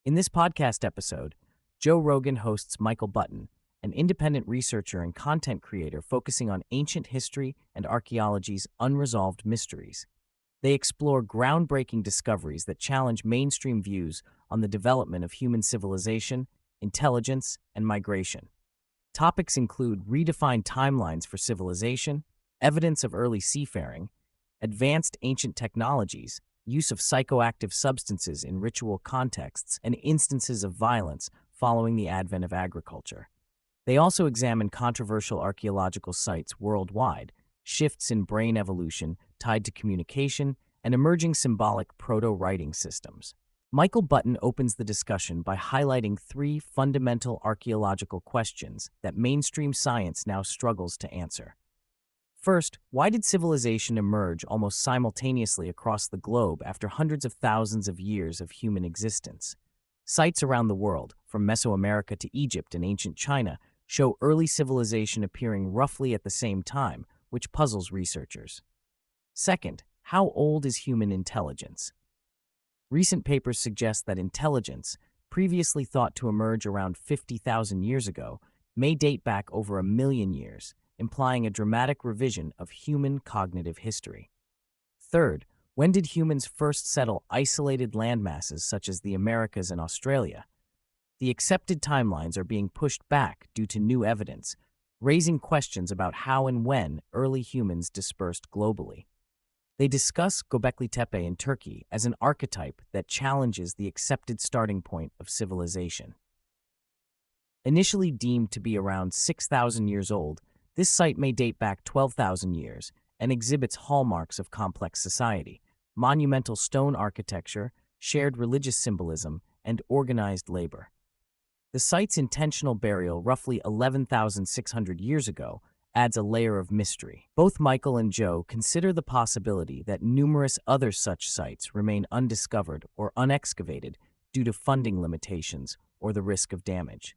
In this podcast episode, Joe Rogan hosts Michael Button, an independent researcher and content creator focusing on ancient history and archaeology's unresolved mysteries. They explore groundbreaking discoveries that challenge mainstream views on the development of human civilization, intelligence, and migration. Topics include redefined timelines for civilization, evidence of early seafaring, advanced ancient technologies, use of psychoactive substances in ritual contexts, and instances of violence following the advent of agriculture. They also examine controversial archaeological sites worldwide, shifts in brain evolution tied to communication, and emerging symbolic proto-writing systems. Michael Button opens the discussion by highlighting three fundamental archaeological questions that mainstream science now struggles to answer. First, why did civilization emerge almost simultaneously across the globe after hundreds of thousands of years of human existence? Sites around the world, from Mesoamerica to Egypt and ancient China, show early civilization appearing roughly at the same time, which puzzles researchers. Second, how old is human intelligence? Recent papers suggest that intelligence, previously thought to emerge around 50,000 years ago, may date back over 1,000,000 years, implying a dramatic revision of human cognitive history. Third, when did humans first settle isolated landmasses such as the Americas and Australia? The accepted timelines are being pushed back due to new evidence, raising questions about how and when early humans dispersed globally. They discuss Göbekli Tepe in Turkey as an archetype that challenges the accepted starting point of civilization. Initially deemed to be around 6,000 years old, this site may date back 12,000 years and exhibits hallmarks of complex society, monumental stone architecture, shared religious symbolism, and organized labor. The site's intentional burial roughly 11,600 years ago adds a layer of mystery. Both Michael and Joe consider the possibility that numerous other such sites remain undiscovered or unexcavated due to funding limitations or the risk of damage.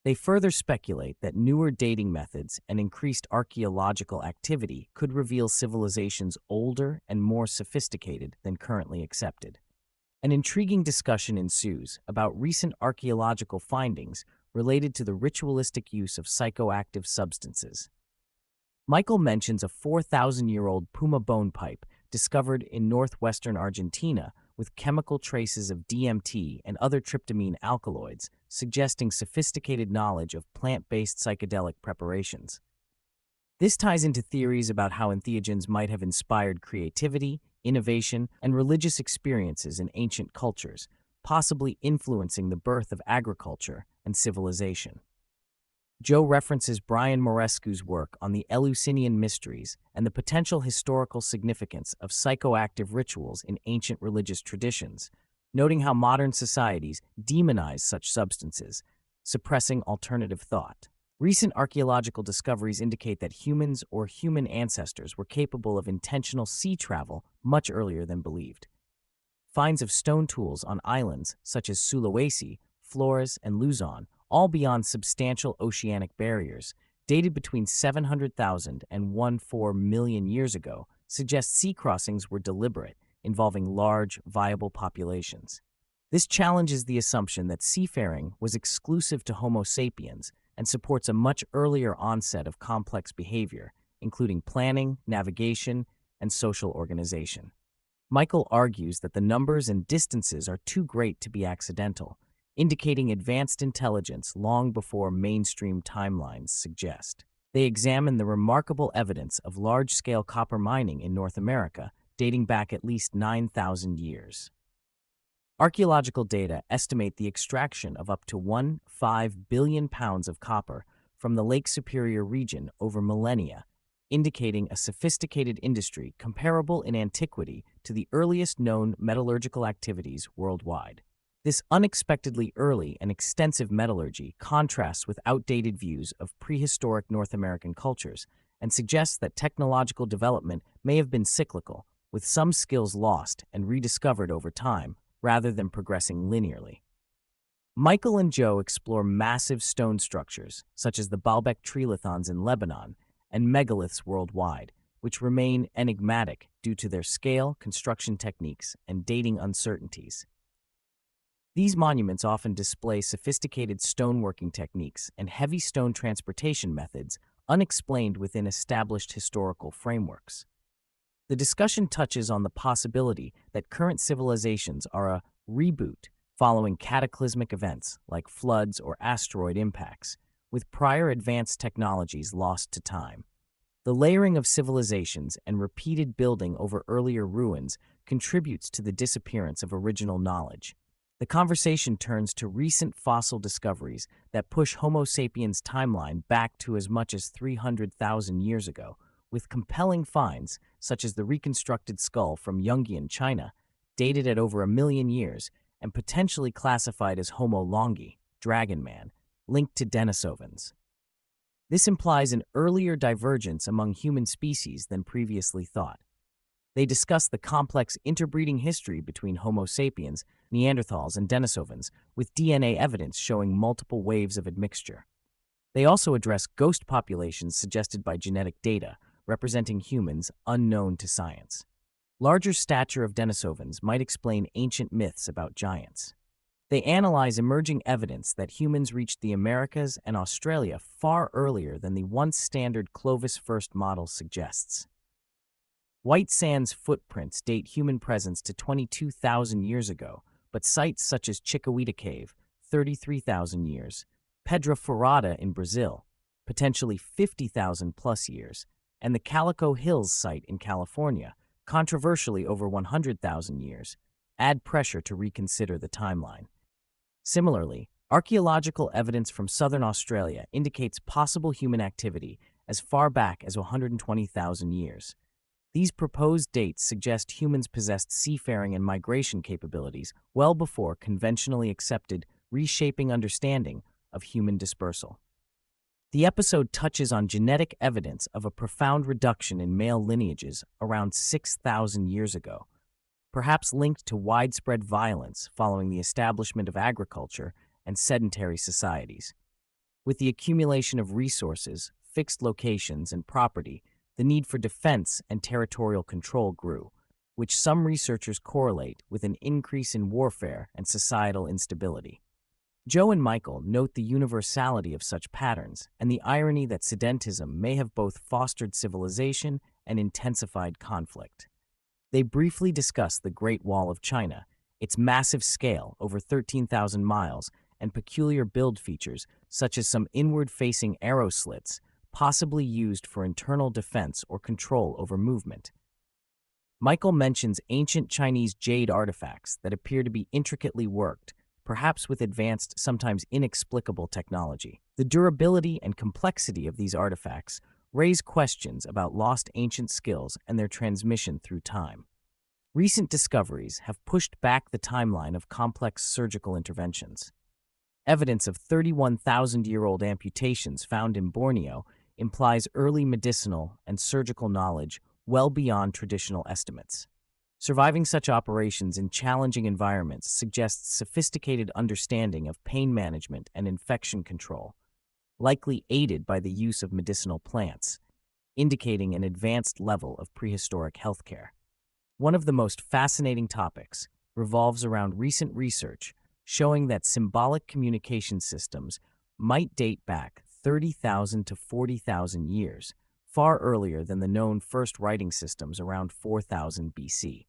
They further speculate that newer dating methods and increased archaeological activity could reveal civilizations older and more sophisticated than currently accepted. An intriguing discussion ensues about recent archaeological findings related to the ritualistic use of psychoactive substances. Michael mentions a 4,000-year-old puma bone pipe discovered in northwestern Argentina with chemical traces of DMT and other tryptamine alkaloids, suggesting sophisticated knowledge of plant-based psychedelic preparations. This ties into theories about how entheogens might have inspired creativity, innovation, and religious experiences in ancient cultures, possibly influencing the birth of agriculture and civilization. Joe references Brian Morescu's work on the Eleusinian mysteries and the potential historical significance of psychoactive rituals in ancient religious traditions, noting how modern societies demonize such substances, suppressing alternative thought. Recent archaeological discoveries indicate that humans or human ancestors were capable of intentional sea travel much earlier than believed. Finds of stone tools on islands such as Sulawesi, Flores, and Luzon, all beyond substantial oceanic barriers, dated between 700,000 and 1.4 million years ago, suggest sea crossings were deliberate, involving large, viable populations. This challenges the assumption that seafaring was exclusive to Homo sapiens and supports a much earlier onset of complex behavior, including planning, navigation, and social organization. Michael argues that the numbers and distances are too great to be accidental, indicating advanced intelligence long before mainstream timelines suggest. They examine the remarkable evidence of large-scale copper mining in North America, dating back at least 9,000 years. Archaeological data estimate the extraction of up to 1.5 billion pounds of copper from the Lake Superior region over millennia, indicating a sophisticated industry comparable in antiquity to the earliest known metallurgical activities worldwide. This unexpectedly early and extensive metallurgy contrasts with outdated views of prehistoric North American cultures and suggests that technological development may have been cyclical, with some skills lost and rediscovered over time, rather than progressing linearly. Michael and Joe explore massive stone structures, such as the Baalbek trilithons in Lebanon and megaliths worldwide, which remain enigmatic due to their scale, construction techniques, and dating uncertainties. These monuments often display sophisticated stoneworking techniques and heavy stone transportation methods unexplained within established historical frameworks. The discussion touches on the possibility that current civilizations are a reboot following cataclysmic events like floods or asteroid impacts, with prior advanced technologies lost to time. The layering of civilizations and repeated building over earlier ruins contributes to the disappearance of original knowledge. The conversation turns to recent fossil discoveries that push Homo sapiens' timeline back to as much as 300,000 years ago, with compelling finds such as the reconstructed skull from Jungian China, dated at over 1 million years and potentially classified as Homo longi, dragon man, linked to Denisovans. This implies an earlier divergence among human species than previously thought. They discuss the complex interbreeding history between Homo sapiens, Neanderthals, and Denisovans, with DNA evidence showing multiple waves of admixture. They also address ghost populations suggested by genetic data, representing humans unknown to science. Larger stature of Denisovans might explain ancient myths about giants. They analyze emerging evidence that humans reached the Americas and Australia far earlier than the once standard Clovis first model suggests. White Sands footprints date human presence to 22,000 years ago, but sites such as Chiquita Cave, 33,000 years, Pedra Furada in Brazil, potentially 50,000 plus years, and the Calico Hills site in California, controversially over 100,000 years, add pressure to reconsider the timeline. Similarly, archaeological evidence from southern Australia indicates possible human activity as far back as 120,000 years. These proposed dates suggest humans possessed seafaring and migration capabilities well before conventionally accepted reshaping understanding of human dispersal. The episode touches on genetic evidence of a profound reduction in male lineages around 6,000 years ago, perhaps linked to widespread violence following the establishment of agriculture and sedentary societies. With the accumulation of resources, fixed locations, and property, the need for defense and territorial control grew, which some researchers correlate with an increase in warfare and societal instability. Joe and Michael note the universality of such patterns and the irony that sedentism may have both fostered civilization and intensified conflict. They briefly discuss the Great Wall of China, its massive scale, over 13,000 miles, and peculiar build features such as some inward-facing arrow slits, possibly used for internal defense or control over movement. Michael mentions ancient Chinese jade artifacts that appear to be intricately worked, perhaps with advanced, sometimes inexplicable technology. The durability and complexity of these artifacts raise questions about lost ancient skills and their transmission through time. Recent discoveries have pushed back the timeline of complex surgical interventions. Evidence of 31,000-year-old amputations found in Borneo implies early medicinal and surgical knowledge well beyond traditional estimates. Surviving such operations in challenging environments suggests sophisticated understanding of pain management and infection control, likely aided by the use of medicinal plants, indicating an advanced level of prehistoric healthcare. One of the most fascinating topics revolves around recent research showing that symbolic communication systems might date back 30,000 to 40,000 years, far earlier than the known first writing systems around 4000 BC.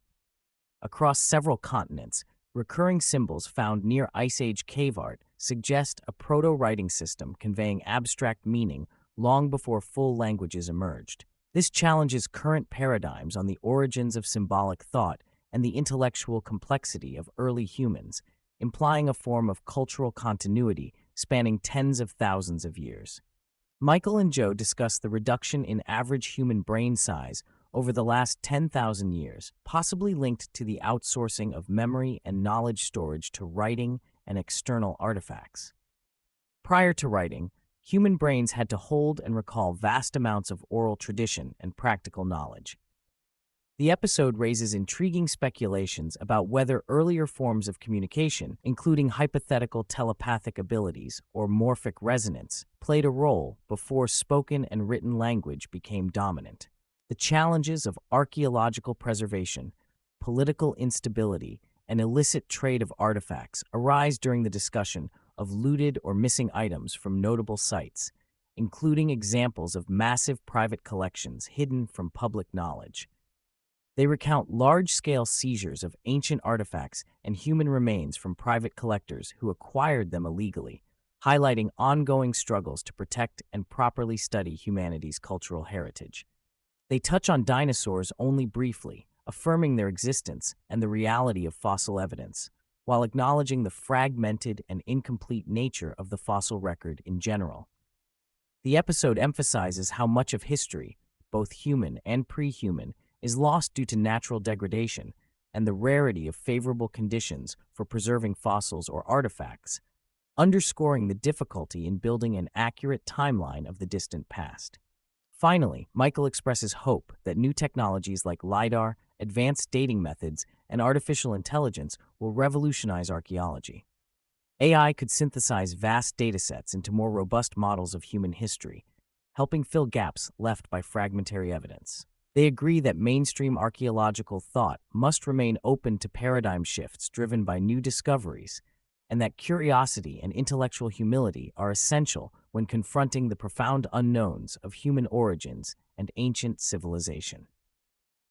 Across several continents, recurring symbols found near Ice Age cave art suggest a proto-writing system conveying abstract meaning long before full languages emerged. This challenges current paradigms on the origins of symbolic thought and the intellectual complexity of early humans, implying a form of cultural continuity spanning tens of thousands of years. Michael and Joe discuss the reduction in average human brain size over the last 10,000 years, possibly linked to the outsourcing of memory and knowledge storage to writing and external artifacts. Prior to writing, human brains had to hold and recall vast amounts of oral tradition and practical knowledge. The episode raises intriguing speculations about whether earlier forms of communication, including hypothetical telepathic abilities or morphic resonance, played a role before spoken and written language became dominant. The challenges of archaeological preservation, political instability, and illicit trade of artifacts arise during the discussion of looted or missing items from notable sites, including examples of massive private collections hidden from public knowledge. They recount large-scale seizures of ancient artifacts and human remains from private collectors who acquired them illegally, highlighting ongoing struggles to protect and properly study humanity's cultural heritage. They touch on dinosaurs only briefly, affirming their existence and the reality of fossil evidence, while acknowledging the fragmented and incomplete nature of the fossil record in general. The episode emphasizes how much of history, both human and pre-human, is lost due to natural degradation and the rarity of favorable conditions for preserving fossils or artifacts, underscoring the difficulty in building an accurate timeline of the distant past. Finally, Michael expresses hope that new technologies like LiDAR, advanced dating methods, and artificial intelligence will revolutionize archaeology. AI could synthesize vast datasets into more robust models of human history, helping fill gaps left by fragmentary evidence. They agree that mainstream archaeological thought must remain open to paradigm shifts driven by new discoveries, and that curiosity and intellectual humility are essential when confronting the profound unknowns of human origins and ancient civilization.